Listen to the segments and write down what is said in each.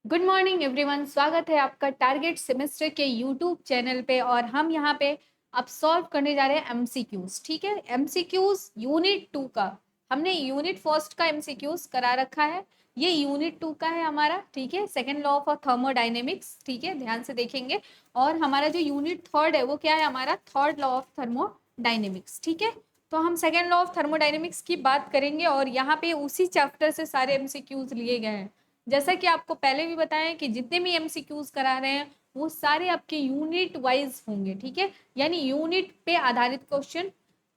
Good morning everyone, स्वागत है आपका टारगेट सेमेस्टर के यूट्यूब चैनल पे। और हम यहाँ पे अब सॉल्व करने जा रहे हैं एमसीक्यूज। ठीक है, एमसीक्यूज यूनिट 2 का। हमने यूनिट फर्स्ट का एमसीक्यूज करा रखा है, ये यूनिट 2 का है हमारा। ठीक है, सेकेंड लॉ ऑफ थर्मोडाइनेमिक्स। ठीक है, ध्यान से देखेंगे। और हमारा जो यूनिट थर्ड है वो क्या है, हमारा थर्ड लॉ ऑफ थर्मोडाइनेमिक्स। ठीक है, तो हम सेकेंड लॉ ऑफ थर्मोडाइनेमिक्स की बात करेंगे और यहाँ पे उसी चैप्टर से सारे एमसीक्यूज लिए गए हैं। जैसा कि आपको पहले भी बताया कि जितने भी एमसीक्यूज करा रहे हैं वो सारे आपके यूनिट वाइज होंगे। ठीक है, यानी यूनिट पे आधारित क्वेश्चन।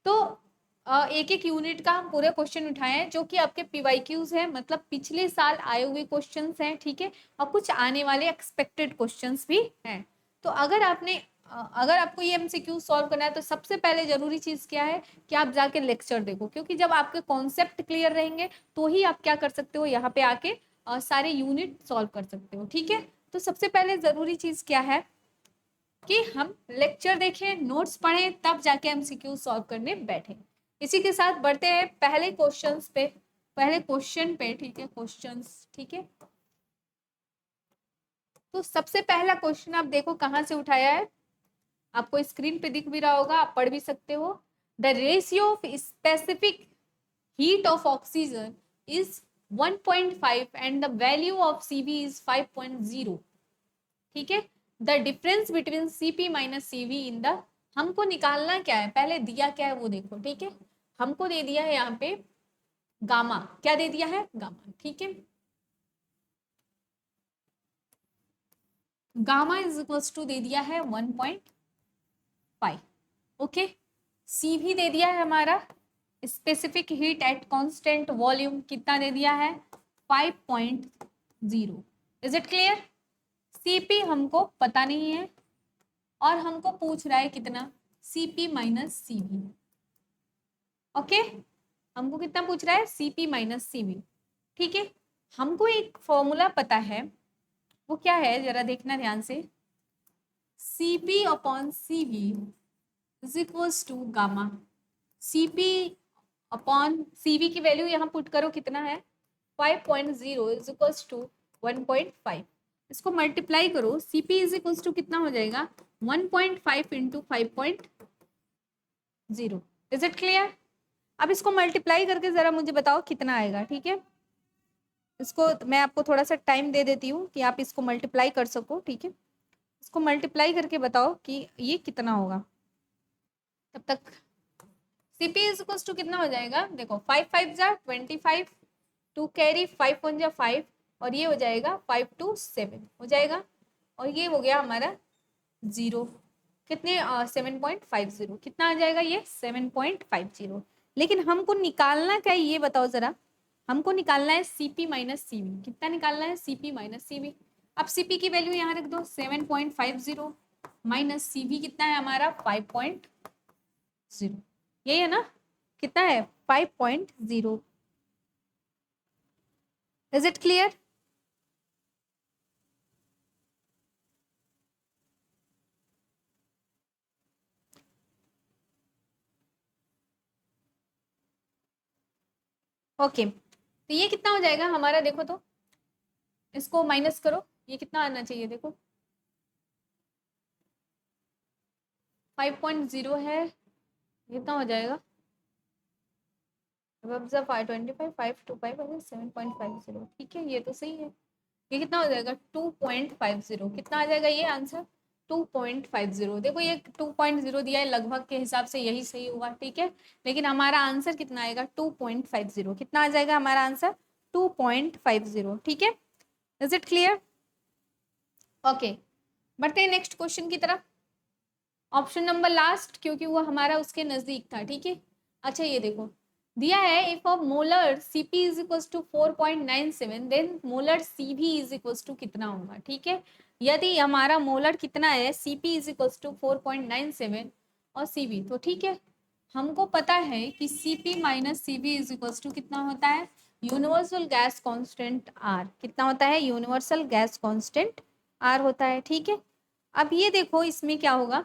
तो एक एक यूनिट का हम पूरे क्वेश्चन उठाए हैं जो कि आपके पीवाईक्यूज हैं, मतलब पिछले साल आए हुए क्वेश्चंस हैं। ठीक है, और कुछ आने वाले एक्सपेक्टेड क्वेश्चंस भी हैं। तो अगर आपको ये एमसीक्यू सॉल्व करना है तो सबसे पहले जरूरी चीज क्या है कि आप जाके लेक्चर देखो, क्योंकि जब आपके कॉन्सेप्ट क्लियर रहेंगे तो ही आप क्या कर सकते हो, यहाँ पे आके सारे यूनिट सॉल्व कर सकते हो। ठीक है, तो सबसे पहले जरूरी चीज क्या है कि हम लेक्चर देखें, नोट्स पढ़ें, तब जाके एमसीक्यू सॉल्व करने बैठे। इसी के साथ बढ़ते हैं पहले क्वेश्चंस पे, पहले क्वेश्चन पे। ठीक है, क्वेश्चंस। ठीक है, तो सबसे पहला क्वेश्चन आप देखो कहाँ से उठाया है, आपको स्क्रीन पे दिख भी रहा होगा, आप पढ़ भी सकते हो। The ratio of specific heat of oxygen is 1.5 and the value of Cv is 5.0। ठीक है, the difference between Cp minus Cv in the, हमको निकालना क्या है, पहले दिया क्या है वो देखो। ठीक है, हमको दे दिया है यहाँ पे गामा, क्या दे दिया है, गामा। ठीक है, गामा इज इक्वल टू दे दिया है 1.5। ओके, Cv दे दिया है हमारा specific heat at constant volume, कितना दे दिया है, 5.0। Is it clear. Cp हमको पता नहीं है और हमको पूछ रहा है कितना, Cp माइनस Cv। ओके, हमको कितना पूछ रहा है, Cp माइनस Cv। ठीक है, हमको एक फॉर्मूला पता है, वो क्या है जरा देखना ध्यान से। Cp upon Cv is equals to gamma. Cp upon Cv की वैल्यू यहाँ पुट करो, कितना है 5.0 इज इक्वल्स टू 1.5। इसको मल्टीप्लाई करो, Cp इज इक्वल्स टू कितना हो जाएगा, 1.5 इंटू 5.0। Is it clear. अब इसको मल्टीप्लाई करके जरा मुझे बताओ कितना आएगा। ठीक है, इसको मैं आपको थोड़ा सा टाइम दे देती हूँ कि आप इसको मल्टीप्लाई कर सको। ठीक है, इसको मल्टीप्लाई करके बताओ कि ये कितना होगा। तब तक Cp इज इक्वल्स टू कितना हो जाएगा, देखो 5 5 जा 25, 2 कैरी 5 1 जा 5, और ये हो जाएगा 5 2 7 हो जाएगा, और ये हो गया हमारा 0। कितने 7.50, कितना आ जाएगा ये 7.50। लेकिन हमको निकालना क्या है ये बताओ जरा, हमको निकालना है Cp माइनस Cv। कितना निकालना है, Cp माइनस Cv। अब Cp की वैल्यू यहाँ रख दो 7.50 माइनस Cv कितना है हमारा 5.0, यही है ना, कितना है 5.0। Is it clear. ओके, तो ये कितना हो जाएगा हमारा, देखो तो इसको माइनस करो, ये कितना आना चाहिए, देखो 5.0 है, कितना हो जाएगा, अब जब 525 525 7.50। ठीक है, ये तो सही है। ये कितना हो जाएगा 2.50, कितना आ जाएगा ये आंसर 2.50। देखो ये 2.0 दिया है, लगभग के हिसाब से यही सही हुआ। ठीक है, लेकिन हमारा आंसर कितना आएगा 2.50, कितना आ जाएगा हमारा आंसर 2.50। ठीक है, इज इट क्लियर। ओके, बढ़ते हैं नेक्स्ट क्वेश्चन की तरफ। ऑप्शन नंबर लास्ट, क्योंकि वो हमारा उसके नजदीक था। ठीक है, अच्छा ये देखो दिया है, if a molar Cp is equals to 4.97 then molar Cv is equals to कितना होगा। ठीक है, यदि हमारा मोलर कितना है, Cp इज इक्वल्स टू 4.97 और Cv, तो ठीक है हमको पता है कि Cp minus Cv is equals to कितना होता है, यूनिवर्सल गैस कांस्टेंट R। कितना होता है, यूनिवर्सल गैस कांस्टेंट R होता है। ठीक है, अब ये देखो इसमें क्या होगा,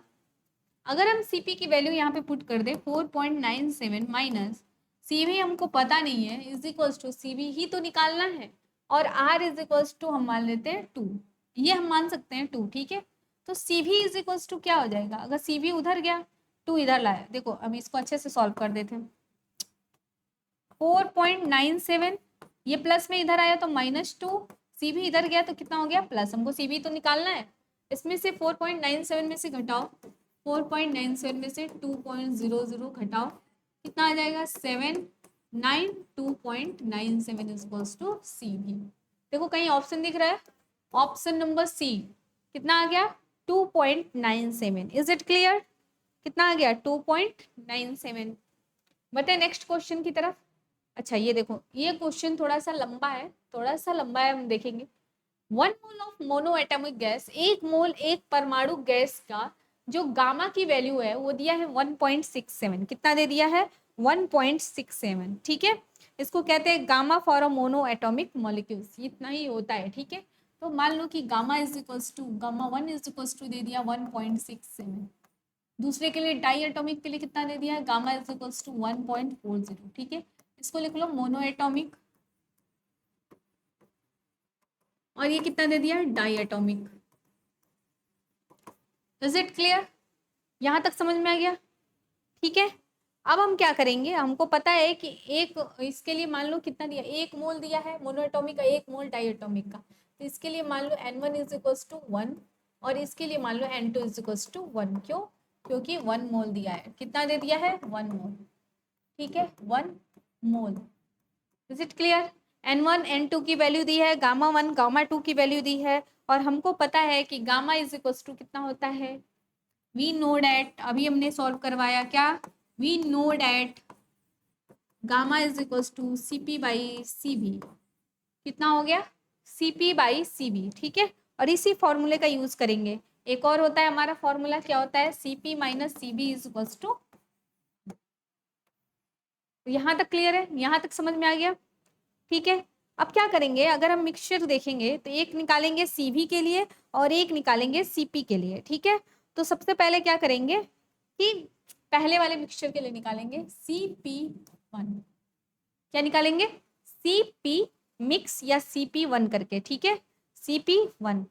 अगर हम Cp की वैल्यू यहाँ पे पुट कर दे 4.97 माइनस Cv हमको पता नहीं है, इज इक्वल्स टू Cv ही तो निकालना है। और r इज इक्वल्स टू हम मान लेते हैं 2, ये हम मान सकते हैं 2, ठीक है। तो सी भी इज इक्वल्स टू क्या हो जाएगा, अगर सी भी उधर गया 2 इधर लाया, देखो हम इसको अच्छे से सॉल्व कर देते हैं। 4.97 ये प्लस में इधर आया तो -2, सी भी इधर गया तो कितना हो गया प्लस, हमको सी भी तो निकालना है। इसमें से 4.97 में से घटाओ, 4.97 में से 2.00 घटाओ, कितना आ जाएगा 792.97 इज इक्वल्स टू सी भी। देखो कहीं ऑप्शन दिख रहा है, ऑप्शन नंबर सी कितना आ गया 2.97। इज इट क्लियर, कितना आ गया 2.97। बताए नेक्स्ट क्वेश्चन की तरफ। अच्छा ये देखो, ये क्वेश्चन थोड़ा सा लंबा है, थोड़ा सा लंबा है, हम देखेंगे। 1 mole of mono atomic gas, एक मोल एक परमाणु गैस का जो गामा की वैल्यू है वो दिया है 1.67, कितना दे दिया है 1.67, ठीक है। इसको कहते हैं gamma for a mono atomic molecules, इतना ही होता है, ठीक है। तो मान लो कि gamma is equals to gamma 1 is equals to दे दिया 1.67, दूसरे के लिए डाई एटॉमिक के लिए कितना दे दिया है गामा इज इक्वल्स टू 1.40, ठीक है। इसको लिख लो मोनो एटॉमिक, और ये कितना दे दिया diatomic. Is it clear, यहां तक समझ में आ गया, ठीक है। अब हम क्या करेंगे, हमको पता है कि एक इसके लिए मान लो कितना दिया, 1 मोल दिया है मोनो एटॉमिक का, 1 मोल डाई एटॉमिक का, तो इसके लिए मान लो n1 इज इक्वल्स टू 1, और इसके लिए मान लो n2 इज इक्वल्स टू 1, क्यों, क्योंकि 1 मोल दिया है, कितना दे दिया है 1 मोल, ठीक है 1 मोल। Is it clear, n1 n2 की वैल्यू दी है, गामा 1 गामा 2 की वैल्यू दी है, और हमको पता है कि गामा इज इक्वल्स टू कितना होता है, वी नो डैट, अभी हमने सॉल्व करवाया क्या, we know that gamma is equals to C P by C B, कितना हो गया C P by C B, ठीक है। और इसी फॉर्मूले का यूज करेंगे, एक और होता है हमारा फॉर्मूला, क्या होता है C P minus C B is equals to. यहाँ तक क्लियर है, यहाँ तक समझ में आ गया, ठीक है। अब क्या करेंगे, अगर हम मिक्सचर देखेंगे तो एक निकालेंगे CV के लिए और एक निकालेंगे CP के लिए, ठीक है। तो सबसे पहले क्या करेंगे कि पहले वाले मिक्सचर के लिए निकालेंगे CP1, क्या निकालेंगे CP मिक्स या CP1 करके, ठीक है। CP1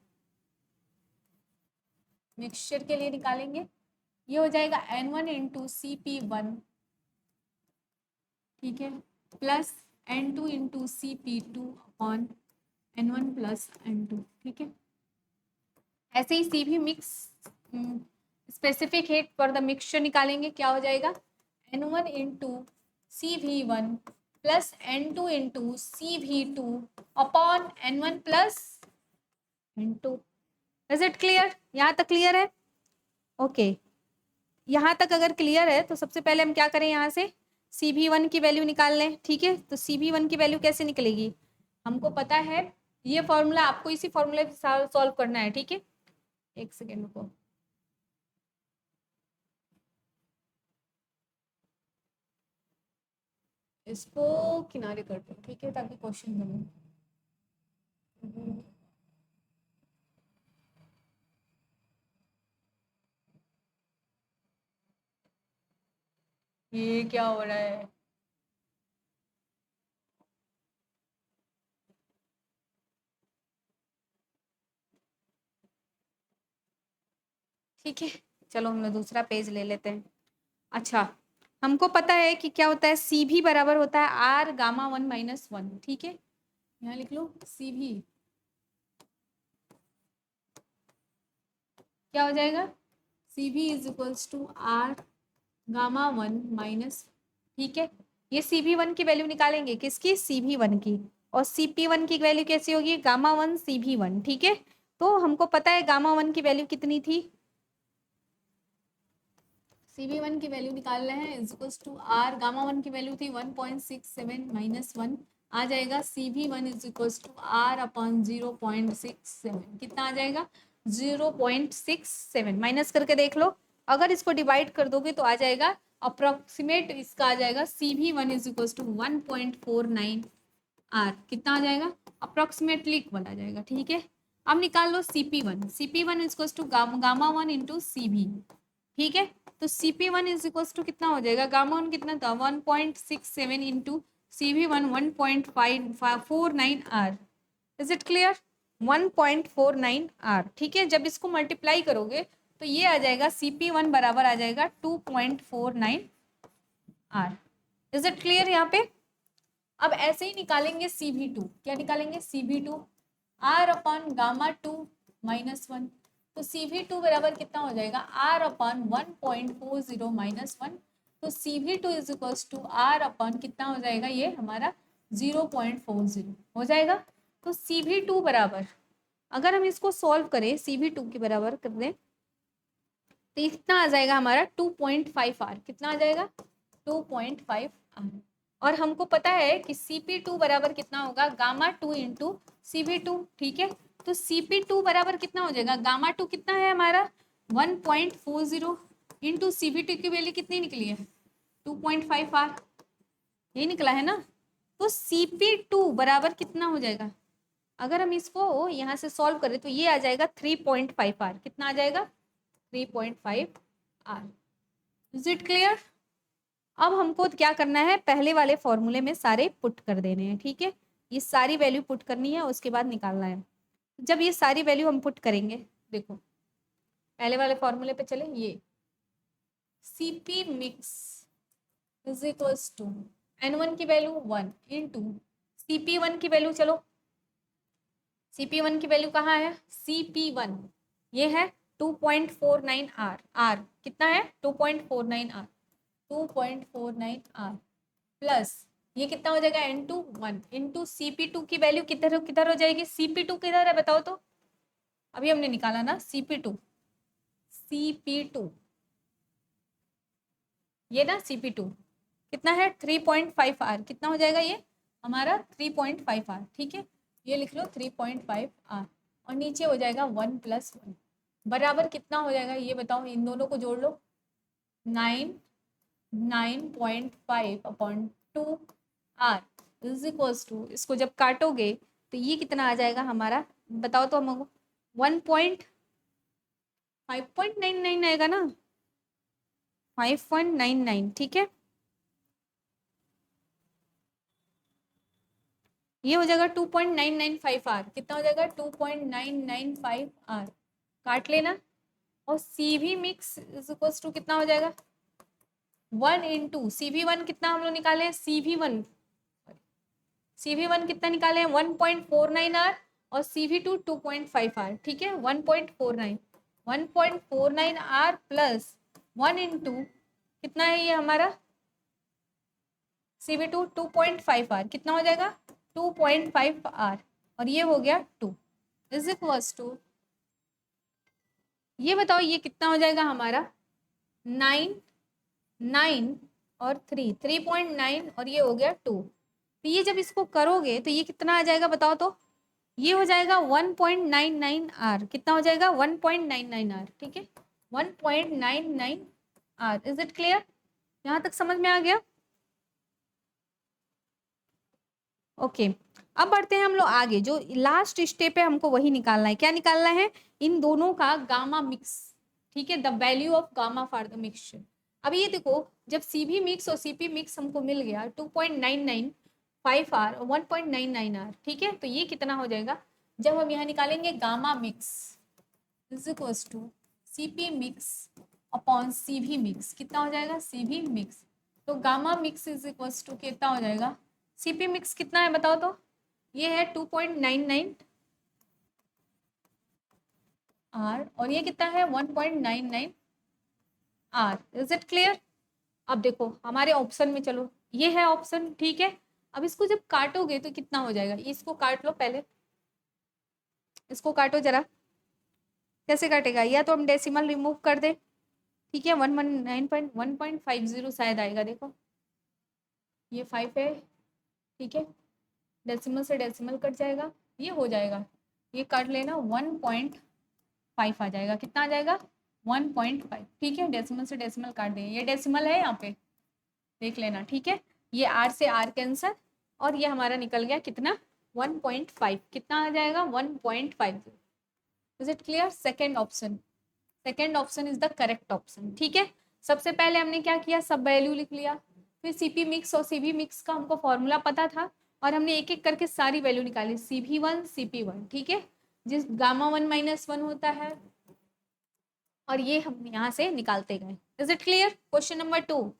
मिक्सचर के लिए निकालेंगे, ये हो जाएगा N1 इंटू CP1, ठीक है, plus N2 into CP2 upon N1 plus N2, ठीक है। ऐसे ही CV mix specific heat for the mixture निकालेंगे, क्या हो जाएगा N1 into CV1 plus N2 into CV2 upon N1 plus N2। Is it clear, यहाँ तक क्लियर है, ओके। यहाँ तक अगर क्लियर है तो सबसे पहले हम क्या करें, यहाँ से CV1 की वैल्यू निकाल लें, ठीक है। तो CV1 की वैल्यू कैसे निकलेगी, हमको पता है ये फॉर्मूला, आपको इसी फॉर्मूले से सॉल्व करना है, ठीक है। एक सेकेंड रुको, इसको किनारे कर दो, ठीक है, ताकि क्वेश्चन बने। ये क्या हो रहा है, ठीक है। चलो हम लोग दूसरा पेज ले लेते हैं। अच्छा, हमको पता है कि क्या होता है, सी भी बराबर होता है आर गामा 1 माइनस 1, ठीक है। यहाँ लिख लो सी भी क्या हो जाएगा, सी भी is equals to R gamma 1 minus, ठीक है। ये CV1 की वैल्यू निकालेंगे, किसकी CV1 की, और CP1 की वैल्यू कैसी होगी गामा 1 CV1, ठीक है। तो हमको पता है गामा 1 की वैल्यू कितनी थी, CV1 की वैल्यू निकाल रहे हैं, is equals to R gamma 1 की वैल्यू थी 1.67 माइनस 1, आ जाएगा CV1 is equals to R upon 0.67, कितना आ जाएगा 0.67, माइनस करके देख लो, अगर इसको डिवाइड कर दोगे तो आ जाएगा अप्रोक्सीमेट, इसका आ जाएगा CV1 is equals to 1.49 are, कितना आ जाएगा अप्रोक्सीमेटली इक्वल आ जाएगा, ठीक है। अब निकाल लो CP1, CP1 is equals to gamma 1 into CV, ठीक है। तो CP1 इज इक्वल्स टू कितना हो जाएगा, गामा 1 कितना था 1.67 into CV1 1.549 R, is it clear? 1.49 R, ठीक है। जब इसको मल्टीप्लाई करोगे तो ये आ जाएगा CP1 बराबर आ जाएगा 2.49 आर। इज इट क्लियर यहाँ पे? अब ऐसे ही निकालेंगे CV2। क्या निकालेंगे? CV2 R upon gamma 2 -1। तो CV2 बराबर कितना हो जाएगा? R upon 1.40 -1। तो CV2 is equals to R upon कितना हो जाएगा? ये हमारा 0.40 हो जाएगा। तो CV2 बराबर, अगर हम इसको सॉल्व करें CV2 के बराबर कर दें तो कितना आ जाएगा हमारा? 2.5 आर। कितना आ जाएगा? 2.5 आर। और हमको पता है कि CP2 बराबर कितना होगा? गामा 2 इंटू CV2, ठीक है। तो CP2 बराबर कितना हो जाएगा? गामा 2 कितना है हमारा? 1.40 इंटू CV2 की वैल्यू कितनी निकली है? 2.5 आर, ये निकला है ना। तो CP2 बराबर कितना हो जाएगा? अगर हम इसको यहाँ से सॉल्व करें तो ये आ जाएगा 3.5 आर। कितना आ जाएगा? 3.5 आर। Is it clear? अब हमको क्या करना है? पहले वाले फॉर्मूले में सारे पुट कर देने हैं, ठीक है। ये सारी वैल्यू पुट करनी है, उसके बाद निकालना है। जब ये सारी वैल्यू हम पुट करेंगे, देखो पहले वाले फॉर्मूले पे चले। ये CP mix is equals to N1 की वैल्यू 1 इंटू CP1 की वैल्यू, चलो CP1 की वैल्यू कहाँ है? CP1 ये है 2.49 आर। आर कितना है? 2.49 आर। 2.49 आर प्लस ये कितना हो जाएगा? N2 1 इंटू CP2 की वैल्यू किधर किधर हो जाएगी? CP2 किधर है बताओ तो? अभी हमने निकाला ना CP2। CP2 ये ना CP2 कितना है? 3.5 आर। कितना हो जाएगा ये हमारा? 3.5 आर, ठीक है। ये लिख लो 3.5 आर और नीचे हो जाएगा 1 + 1 बराबर कितना हो जाएगा? ये बताओ, इन दोनों को जोड़ लो। 9.5 upon 2 R is equals to, इसको जब काटोगे तो ये कितना आ जाएगा हमारा? बताओ तो हमको। 5.99 आएगा ना? 5.99, ठीक है। ये हो जाएगा 2.995 आर। कितना हो जाएगा? 2.995 आर। काट लेना। और CV mix is equals to कितना हो जाएगा? 1 इंटू CV1 कितना हम लोग निकाले हैं? CV1 कितना निकाले हैं? 1.49 आर और CV2 2.5 आर, ठीक है। 1.49 आर प्लस 1 इंटू कितना है ये हमारा? CV2 2.5 are. कितना हो जाएगा? 2.5 आर और ये हो गया 2 इज इक्वल्स टू, ये बताओ ये कितना हो जाएगा हमारा? 9 9 और 3.9 और ये हो गया 2। तो ये जब इसको करोगे तो ये कितना आ जाएगा बताओ तो? ये हो जाएगा 1.99 आर। कितना हो जाएगा? 1.99 आर, ठीक है। 1.99 आर। Is it clear? यहाँ तक समझ में आ गया? ओके अब बढ़ते हैं हम लोग आगे। जो लास्ट स्टेप है हमको वही निकालना है। क्या निकालना है? इन दोनों का गामा मिक्स, ठीक है। The value of gamma for the mixture. अब ये देखो, जब CV मिक्स और CP मिक्स हमको मिल गया 2.995 आर और 1.99 आर, ठीक है। तो ये कितना हो जाएगा? जब हम यहाँ निकालेंगे gamma mix is equals to CP mix upon CV mix, कितना हो जाएगा? CV mix. तो gamma mix is equals to कितना हो जाएगा? CP मिक्स कितना है बताओ तो? ये है 2.99 आर और ये कितना है? 1.99 आर। Is it clear? अब देखो हमारे ऑप्शन में, चलो ये है ऑप्शन, ठीक है। अब इसको जब काटोगे तो कितना हो जाएगा? इसको काट लो पहले, इसको काटो जरा। कैसे काटेगा? या तो हम डेसिमल रिमूव कर दे, ठीक है। 119.1.50 शायद आएगा, देखो ये 5 है, ठीक है। डेसिमल से डेसिमल कट जाएगा, ये हो जाएगा। ये काट लेना, 1.5 आ जाएगा। कितना आ जाएगा? 1.5, ठीक है। डेसिमल से डेसिमल काट देंगे, ये डेसिमल है यहाँ पे, देख लेना, ठीक है। ये आर से आर कैंसर और ये हमारा निकल गया कितना? 1.5। कितना आ जाएगा? 1.50। Is it clear? Second option, second option is the correct option, ठीक है। सबसे पहले हमने क्या किया? सब वैल्यू लिख लिया। फिर CP मिक्स और CV मिक्स का हमको फॉर्मूला पता था, और हमने एक एक करके सारी वैल्यू निकाली, CP1 CP1, ठीक है, जिस गामा 1 -1 होता है, और ये हम यहाँ से निकालते गए। Is it clear? Question number 2,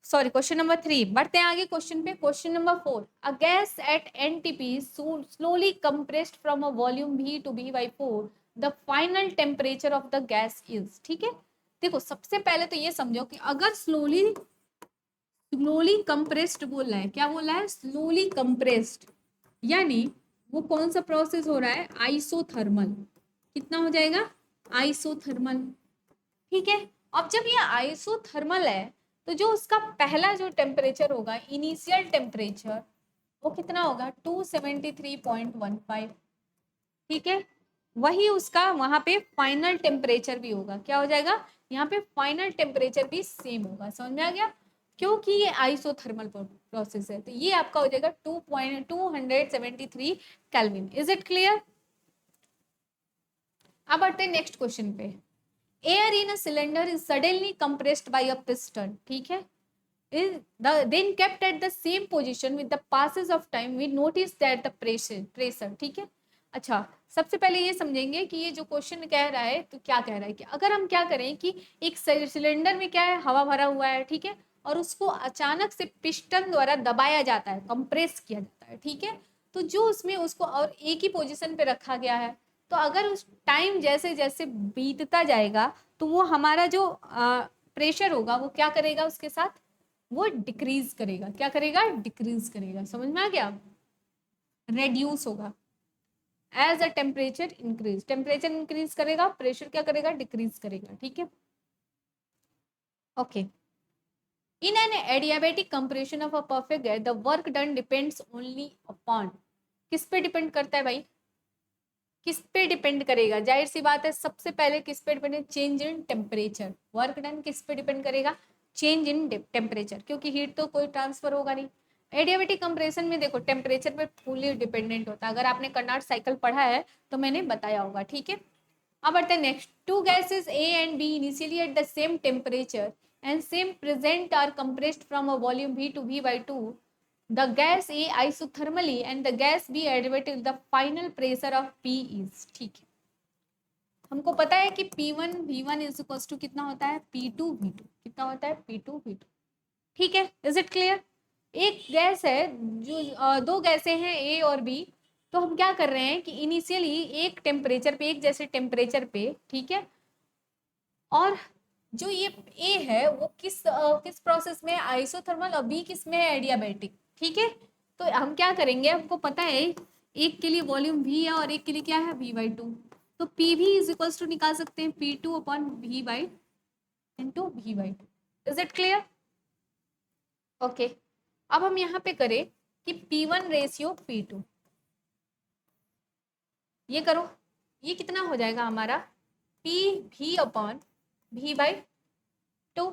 sorry question number 3, बढ़ते हैं आगे क्वेश्चन पे। Question number 4, a gas at NTP slowly compressed from a volume V to V/4, the final temperature of the gas is, ठीक है। देखो सबसे पहले तो ये समझो कि अगर स्लोली कंप्रेस्ड बोल रहा है, क्या बोल रहा है? स्लोली कंप्रेस्ड, यानी वो कौन सा प्रोसेस हो रहा है? आइसोथर्मल। कितना हो जाएगा? आइसोथर्मल, ठीक है। अब जब ये आइसोथर्मल है तो जो उसका पहला जो टेम्परेचर होगा, इनिशियल टेम्परेचर, वो कितना होगा? 273.15, ठीक है। वही उसका वहां पे फाइनल टेम्परेचर भी होगा। क्या हो जाएगा? यहाँ पे फाइनल टेम्परेचर भी सेम होगा। समझ में आ गया? क्योंकि ये आइसोथर्मल प्रोसेस है, तो ये आपका हो जाएगा 2.273 केल्विन। Is it clear? अब बढ़ते हैं नेक्स्ट क्वेश्चन पे। Air in a cylinder is suddenly compressed by a piston, ठीक है, then kept at the same position with the passes of time we notice that the pressure, ठीक है। अच्छा, सबसे पहले ये समझेंगे कि ये जो क्वेश्चन कह रहा है तो क्या कह रहा है कि अगर हम क्या करें कि एक सिलेंडर में क्या है, हवा भरा हुआ है, ठीक है, और उसको अचानक से पिस्टन द्वारा दबाया जाता है, कंप्रेस किया जाता है, ठीक है, तो जो उसमें उसको और एक ही पोजीशन पे रखा गया है, तो अगर उस टाइम जैसे जैसे बीतता जाएगा तो वो हमारा जो प्रेशर होगा वो क्या करेगा? उसके साथ वो डिक्रीज करेगा। क्या करेगा? डिक्रीज करेगा। समझ में आ गया? रेड्यूस होगा। As a temperature increase, temperature increase करेगा, प्रेशर क्या करेगा? डिक्रीज करेगा, ठीक है। Okay, in an adiabatic compression of a perfect gas the work done depends only upon, किस पे डिपेंड करता है भाई? किस पे डिपेंड करेगा? जाहिर सी बात है, सबसे पहले किस पे डिपेंड है? Change in temperature. Work done किस पे डिपेंड करेगा? चेंज इन टेम्परेचर, क्योंकि हीट तो कोई ट्रांसफर होगा नहीं। एडियाबेटिक कंप्रेशन में देखो टेम्परेचर पे फुली डिपेंडेंट होता है। अगर आपने कर्नाट साइकिल पढ़ा है तो मैंने बताया होगा, ठीक है। अब बढ़ते हैं next. Two gases A and B initially at the same temperature and same present are compressed from a volume V to V/2, the gas A isothermally and the gas B adiabatic, the final pressure of P is, ठीक है। हमको पता है कि P1 V1 is equal to कितना होता है? P2 V2, कितना होता है? P2 V2, ठीक है। Is it clear? एक गैस है जो दो गैसें हैं A और B, तो हम क्या कर रहे हैं कि इनिशियली एक टेम्परेचर पे, एक जैसे टेम्परेचर पे, ठीक है, और जो ये ए है वो किस प्रोसेस में? आइसोथर्मल, और बी किस में है? एडियाबेटिक, ठीक है। तो हम क्या करेंगे, हमको पता है एक के लिए वॉल्यूम वी है और एक के लिए क्या है? V/2, तो पी भी इज इक्वल्स टू निकाल सकते हैं P2 upon V/2। Is it clear? Okay, अब हम यहाँ पे करें कि P1 रेशियो P2, ये करो, ये कितना हो जाएगा हमारा? PV अपॉन V/2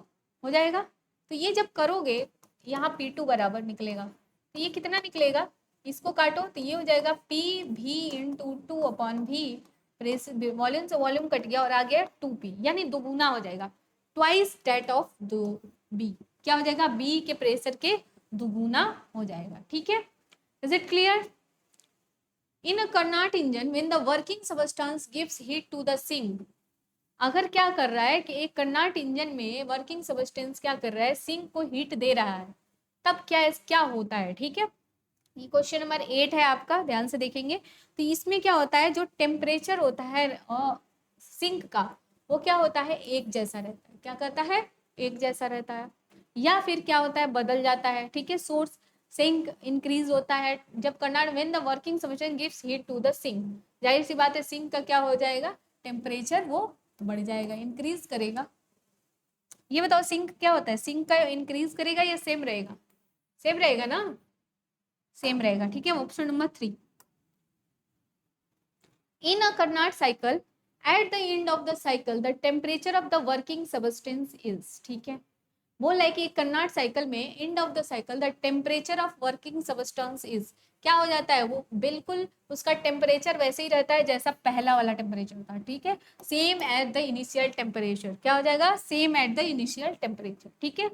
हो जाएगा। तो ये जब करोगे यहाँ P2 बराबर निकलेगा, तो ये कितना निकलेगा? इसको काटो तो ये हो जाएगा PV into 2 upon V, volume से वॉल्यूम कट गया और आ गया 2P, यानी दुगुना हो जाएगा, ट्वाइस दैट ऑफ B। क्या हो जाएगा? B के प्रेशर के दुगुना हो जाएगा, ठीक है। Is it clear? In a Carnot engine when the working substance gives heat to the sink, अगर क्या कर रहा है कि एक कर्नाट इंजन में वर्किंग सबस्टेंस क्या कर रहा है? सिंक को हीट दे रहा है, तब क्या होता है, ठीक है। ये क्वेश्चन नंबर 8 है आपका, ध्यान से देखेंगे। तो इसमें क्या होता है, जो टेम्परेचर होता है सिंक का, वो क्या होता है? एक जैसा रहता है। क्या कहता है? एक जैसा रहता है, या फिर क्या होता है? बदल जाता है, ठीक है। सोर्स सिंक इंक्रीज होता है जब Carnot when the working substance gives heat to the sink, जाहिर सी बात है सिंक का क्या हो जाएगा? टेम्परेचर वो बढ़ जाएगा, इंक्रीज करेगा। ये बताओ सिंक क्या होता है? सिंक का इंक्रीज करेगा या सेम रहेगा? सेम रहेगा ना? सेम रहेगा, ठीक है। Option number 3। In a Carnot cycle at the end of the cycle the temperature of the working substance is, ठीक है। बोल है कि Carnot साइकिल में end of the cycle the temperature of working substance is, क्या हो जाता है? वो बिल्कुल उसका टेम्परेचर वैसे ही रहता है जैसा पहला वाला टेम्परेचर होता है, ठीक है। Same at the initial temperature, क्या हो जाएगा? Same at the initial temperature, ठीक है।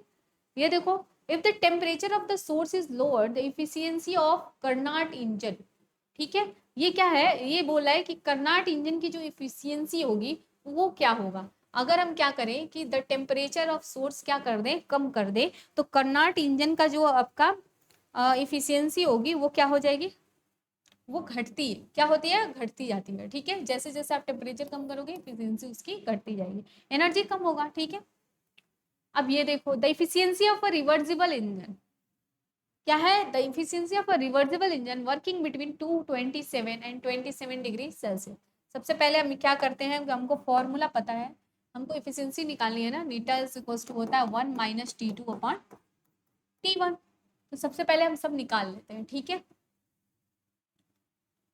ये देखो if the temperature of the source is lower the efficiency of Karnat engine, ठीक है, ये क्या है, ये बोला है कि कर्नाट इंजन की जो इफिशियंसी होगी वो क्या होगा, अगर हम क्या करें कि द टेम्परेचर ऑफ सोर्स क्या कर दें, कम कर दें, तो कर्नाट इंजन का जो आपका इफिशियंसी होगी वो क्या हो जाएगी, वो घटती है, क्या होती है, घटती जाती है, ठीक है, जैसे जैसे आप टेम्परेचर कम करोगे इफिशियंसी उसकी घटती जाएगी, एनर्जी कम होगा, ठीक है। अब ये देखो the efficiency of a reversible engine क्या है, the efficiency of a reversible engine working between 227 and 27 degree Celsius. सबसे पहले हम क्या करते हैं, हमको फॉर्मूला पता है, हमको इफिशियंसी निकालनी है ना, नीटा इज इक्वल टू होता है 1 माइनस T2 अपॉन T1। तो सबसे पहले हम सब निकाल लेते हैं, ठीक है।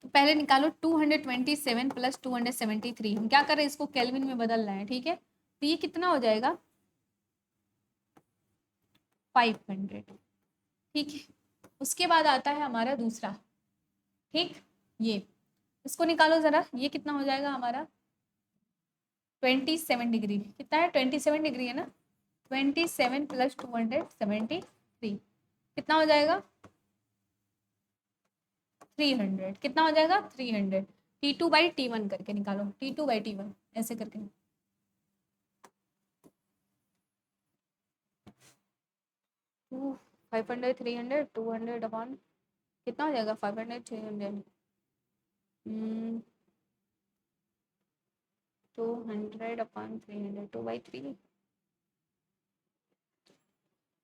तो पहले निकालो 227 प्लस 273, हम क्या कर रहे हैं, इसको केल्विन में बदल रहे हैं, ठीक है। तो ये कितना हो जाएगा 500, ठीक है। उसके बाद आता है हमारा दूसरा, ठीक, ये इसको निकालो जरा, ये कितना हो जाएगा हमारा 27 डिग्री, कितना है 27 डिग्री है ना, 27 प्लस 273 कितना हो जाएगा 300, कितना हो जाएगा 300, T2/T1 करके निकालो, T2/T1 ऐसे करके 500 300 200 अपॉन कितना हो जाएगा 500 300 200 अपॉन 300 2/3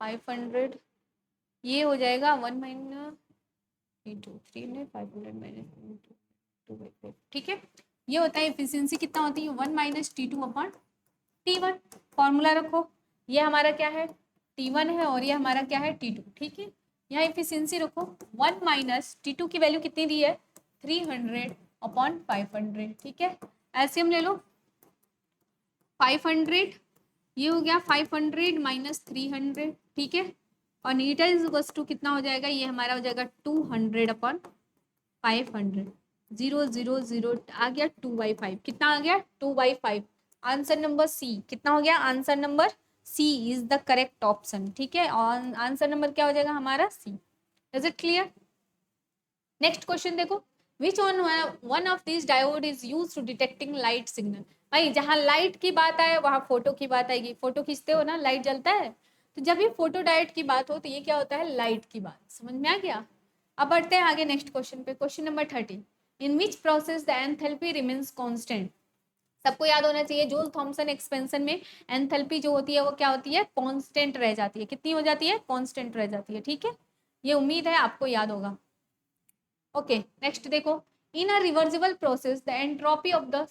500, ये हो जाएगा 1 माइनस 300 500 माइनस 2/5, ठीक है। ये होता है एफिशिएंसी, कितना होती है 1 minus T2 upon T1। Formula रखो, ये हमारा क्या है T1 है और ये हमारा क्या है T2, ठीक है। यहाँ एफिशिएंसी रखो 1 माइनस T2 की वैल्यू कितनी दी है 300 अपॉन 500, ठीक है। एलसीएम ले लो 500, ये हो गया 500 माइनस 300, ठीक है। और नीटा इज इक्वल्स टू कितना हो जाएगा, ये हमारा हो जाएगा 200 अपॉन 500, 0 आ गया 2/5, कितना आ गया 2/5। आंसर नंबर सी कितना हो गया, answer number C is the correct option, ठीक है। और आंसर नंबर क्या हो जाएगा हमारा C. Is it clear. Next question देखो, which one of this diode is use to detecting light signal. भाई जहाँ लाइट की बात आए वहां फोटो की बात आएगी, फोटो खींचते हो ना लाइट जलता है, तो जब भी फोटो डायोड की बात हो तो ये क्या होता है लाइट की बात, समझ में आ गया। अब बढ़ते हैं आगे नेक्स्ट क्वेश्चन पे, question number 30, in which process the enthalpy remains constant. सबको याद होना चाहिए जूल थॉमसन एक्सपेंशन में एंथैल्पी जो होती है वो क्या होती है कांस्टेंट रह जाती है, कितनी हो जाती है कांस्टेंट रह जाती है, ठीक है। ये उम्मीद है आपको याद होगा। ओके नेक्स्ट देखो, in a reversible process the entropy of the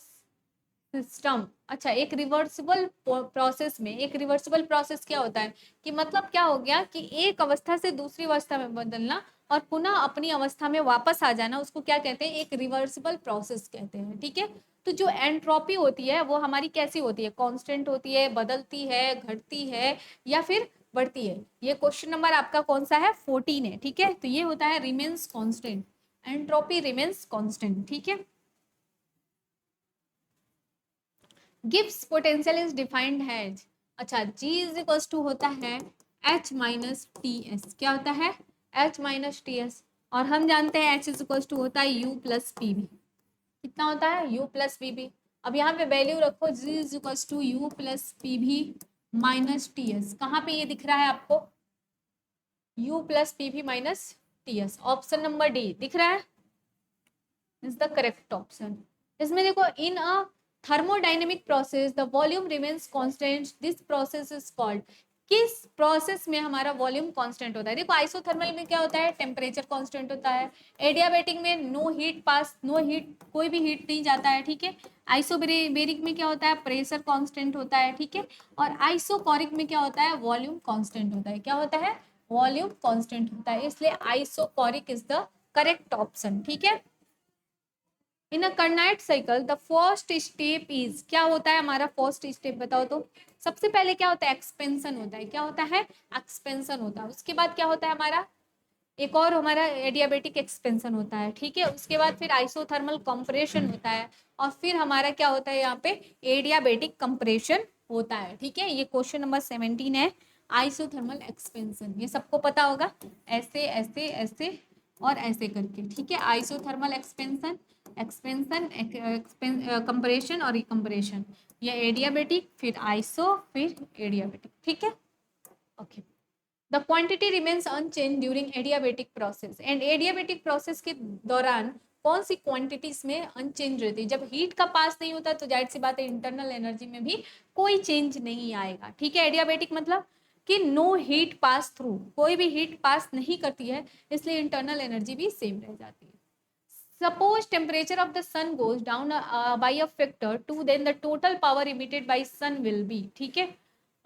system. अच्छा एक रिवर्सिबल प्रोसेस में, एक रिवर्सिबल प्रोसेस क्या होता है कि मतलब क्या हो गया कि एक अवस्था से दूसरी अवस्था में बदलना और पुनः अपनी अवस्था में वापस आ जाना, उसको क्या कहते हैं एक रिवर्सिबल प्रोसेस कहते हैं, ठीक है। तो जो एंट्रोपी होती है वो हमारी कैसी होती है, कांस्टेंट होती है, बदलती है, घटती है या फिर बढ़ती है। ये क्वेश्चन नंबर आपका कौन सा है 14 है, ठीक है। तो ये होता है remains constant, entropy remains constant, ठीक है। Gibbs potential is defined has, अच्छा जी इज इक्वल्स टू होता है H माइनस टी एस, क्या होता है H माइनस टी एस, और हम जानते हैं H इज इक्वल्स टू होता है U प्लस पी बी, कितना होता है U प्लस पी बी। अब यहाँ पे वैल्यू रखो G is equals to U plus P B minus T S, कहाँ पे ये दिख रहा है आपको U plus P B minus T S, option number D दिख रहा है, इज द करेक्ट ऑप्शन। इसमें देखो in a thermodynamic process the volume remains constant, this process is called, किस प्रोसेस में हमारा वॉल्यूम कांस्टेंट होता है। देखो आइसोथर्मल में क्या होता है टेम्परेचर कांस्टेंट होता है, एडियाबेटिक में नो हीट पास, नो हीट कोई भी हीट नहीं जाता है, ठीक है। आइसोबेरिक में क्या होता है प्रेशर कांस्टेंट होता है, ठीक है। और आइसोकोरिक में क्या होता है वॉल्यूम कांस्टेंट होता है, क्या होता है वॉल्यूम कांस्टेंट होता है, इसलिए isochoric is the correct option, ठीक है। In a Carnot cycle the first step is, क्या होता है हमारा फर्स्ट स्टेप बताओ तो। सबसे पहले क्या होता है एक्सपेंशन होता है, क्या होता है एक्सपेंशन होता है। उसके बाद क्या होता है हमारा एक और हमारा एडियाबेटिक एक्सपेंशन होता है, ठीक है। उसके बाद फिर आइसोथर्मल कंप्रेशन होता है और फिर हमारा क्या होता है यहाँ पे एडियाबेटिक कंप्रेशन होता है, ठीक है। ये क्वेश्चन नंबर 17 है, आइसोथर्मल एक्सपेंशन, ये सबको पता होगा, ऐसे ऐसे ऐसे और ऐसे करके, ठीक है। आइसोथर्मल एक्सपेंशन, एक्सपेंशन, कंप्रेशन और रिकम्प्रेशन, ये एडियाबेटिक, फिर आइसो, फिर एडियाबेटिक, ठीक है। Okay, the quantity remains unchange during adiabatic process, and adiabatic process के दौरान कौन सी क्वांटिटी इसमें अनचेंज रहती है? जब हीट का पास नहीं होता तो जाहिर सी बात है इंटरनल एनर्जी में भी कोई चेंज नहीं आएगा, ठीक है। एडियाबेटिक मतलब कि नो हीट पास थ्रू, कोई भी हीट पास नहीं करती है, इसलिए इंटरनल एनर्जी भी सेम रह जाती है। Suppose temperature of the sun goes down by a factor 2, then the total power emitted by sun will be, ठीक है।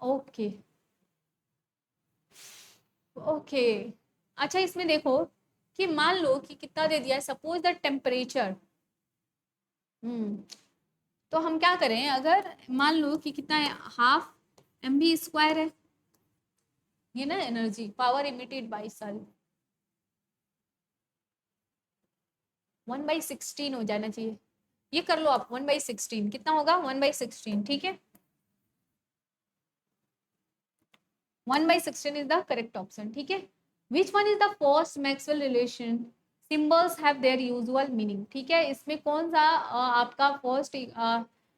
ओके ओके, अच्छा इसमें देखो कि मान लो कि कितना दे दिया है, सपोज द टेम्परेचर, तो हम क्या करें, अगर मान लो कि कितना है, हाफ mv² है ये ना, एनर्जी पावर इमिटेड बाय सन, 1/16 हो जाना चाहिए, ये कर लो आप, 1/16 कितना होगा, 1/16, ठीक है। 1/16 इज द करेक्ट ऑप्शन, ठीक है। Which one is the first Maxwell relation, symbols have their usual meaning, ठीक है। इसमें कौन सा आपका फर्स्ट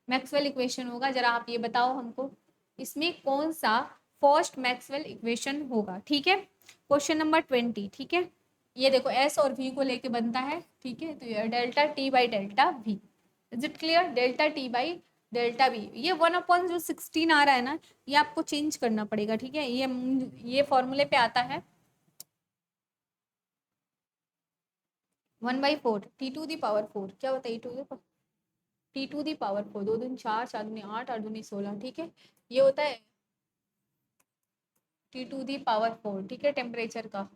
मैक्सवेल इक्वेशन होगा, जरा आप ये बताओ हमको, इसमें कौन सा फर्स्ट मैक्सवेल इक्वेशन होगा, ठीक है। क्वेश्चन नंबर 20, ठीक है। ये देखो एस और वी को लेके बनता है, ठीक है, तो ये delta T by delta we, is it clear, delta T by delta we, ये 1/16 आ रहा है ना, ये आपको चेंज करना पड़ेगा, ठीक है। ये फॉर्मूले पे आता है 1/4 T⁴ क्या होता है, T⁴ 2 दूनी 4, 4 दूनी 8, 8 दूनी 16, ठीक है, ये होता है T⁴, ठीक है, टेम्परेचर का।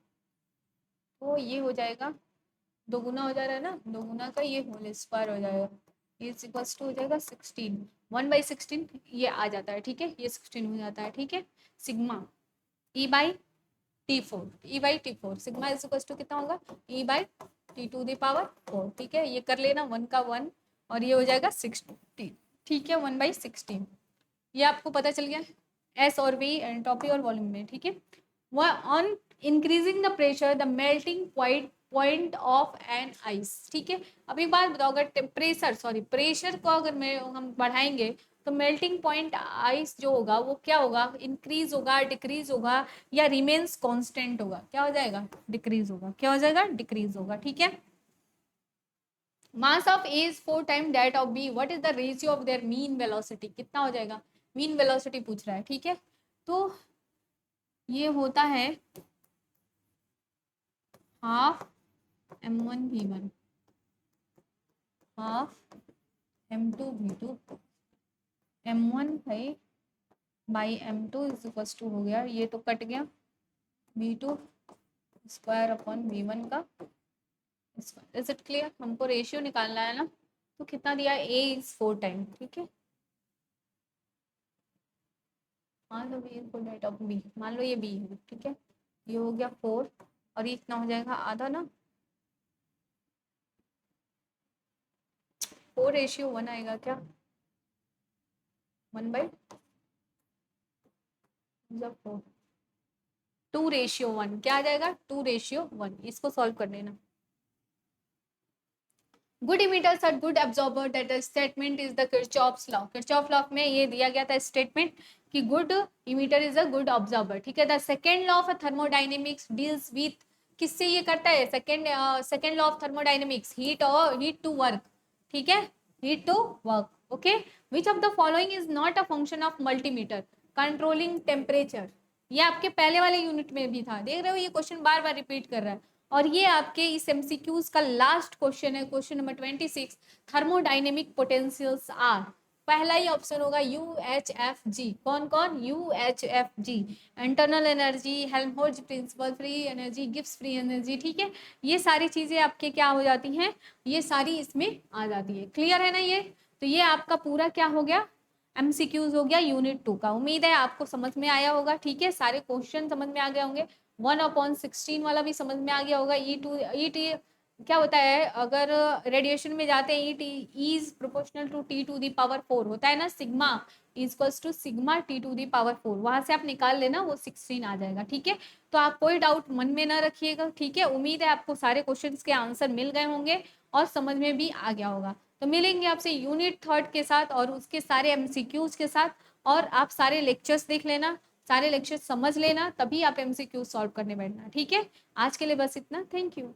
तो ये हो जाएगा, दोगुना हो जा रहा है ना, दोगुना का ये होल स्क्वायर हो जाएगा, ये इक्वल्स टू हो जाएगा 16, 1/16 ये आ जाता है, ठीक है, ये 16 हो जाता है, ठीक है। Sigma E/T4 sigma is equals to कितना होगा, E/T⁴, ठीक है, ये कर लेना, 1 का 1 और ये हो जाएगा 16, ठीक है, 1/16, ये आपको पता चल गया, एस और वी एंट्रोपी और वॉल्यूम में, ठीक है। On increasing the pressure the melting point of an ice, ठीक है। अब एक बात बताओ, अगर प्रेशर को अगर हम बढ़ाएंगे तो मेल्टिंग पॉइंट आइस जो होगा वो क्या होगा, इंक्रीज होगा, डिक्रीज होगा, या रिमेन्स कांस्टेंट होगा, क्या हो जाएगा, डिक्रीज होगा, क्या हो जाएगा, डिक्रीज होगा, ठीक है। Mass of A is 4 time that of B, what is the ratio of their mean velocity, कितना हो जाएगा, मीन वेलोसिटी पूछ रहा है, ठीक है। तो ये होता है half m1v1 half m2v2, m1 है by m2 is equal to हो गया, ये तो कट गया, v2 स्क्वायर अपॉन v1 का स्क्वायर, इज इट क्लियर। हमको रेशियो निकालना है ना, तो कितना दिया, a इज 4 टाइम, ठीक है। मान लो b is that of b, मान लो ये b है, ठीक है, ये हो गया 4 और ये कितना हो जाएगा, आधा ना, 4:1 आएगा क्या, 1/4, 2:1 क्या आ जाएगा, 2:1, इसको सॉल्व कर लेना। Good emitters are good absorber, that statement is the Kirchhoff's law, Kirchhoff law में ये दिया गया था स्टेटमेंट कि good emitter is a good absorber, ठीक है। The second law of thermodynamics deals with, किससे ये करता है, second law of thermodynamics, heat to work, ठीक है, heat to work, okay. Which of the following is not a function of multimeter controlling temperature, ये आपके पहले वाले यूनिट में भी था, देख रहे हो, ये क्वेश्चन बार बार रिपीट कर रहा है, और ये आपके इस एमसीक्यूज का लास्ट क्वेश्चन है, question number 26, thermodynamic potentials are, पहला ही ऑप्शन होगा UHFG, कौन कौन, UHFG, internal energy, Helmholtz principal, free energy, Gibbs free energy, ठीक है। ये सारी चीजें आपके क्या हो जाती हैं, ये सारी इसमें आ जाती है, क्लियर है ना ये। तो ये आपका पूरा क्या हो गया, एमसीक्यूज हो गया यूनिट 2 का, उम्मीद है आपको समझ में आया होगा, ठीक है, सारे क्वेश्चन समझ में आ गए होंगे, 1/16 वाला भी समझ में आ गया होगा, क्या होता है, अगर रेडिएशन में जाते हैं E is proportional to T to the power 4 होता है ना, sigma equals to sigma T to the power 4, वहां से आप निकाल लेना, वो 16 आ जाएगा। ठीक है, तो आप कोई डाउट मन में ना रखिएगा। ठीक है, उम्मीद है आपको सारे क्वेश्चंस के आंसर मिल गए होंगे और समझ में भी आ गया होगा। तो मिलेंगे आपसे यूनिट थर्ड के साथ और उसके सारे एमसीक्यूज के साथ, और आप सारे लेक्चर्स देख लेना, सारे लेक्चर्स समझ लेना, तभी आप एमसीक्यू सॉल्व करने बैठना। ठीक है, आज के लिए बस इतना। Thank you.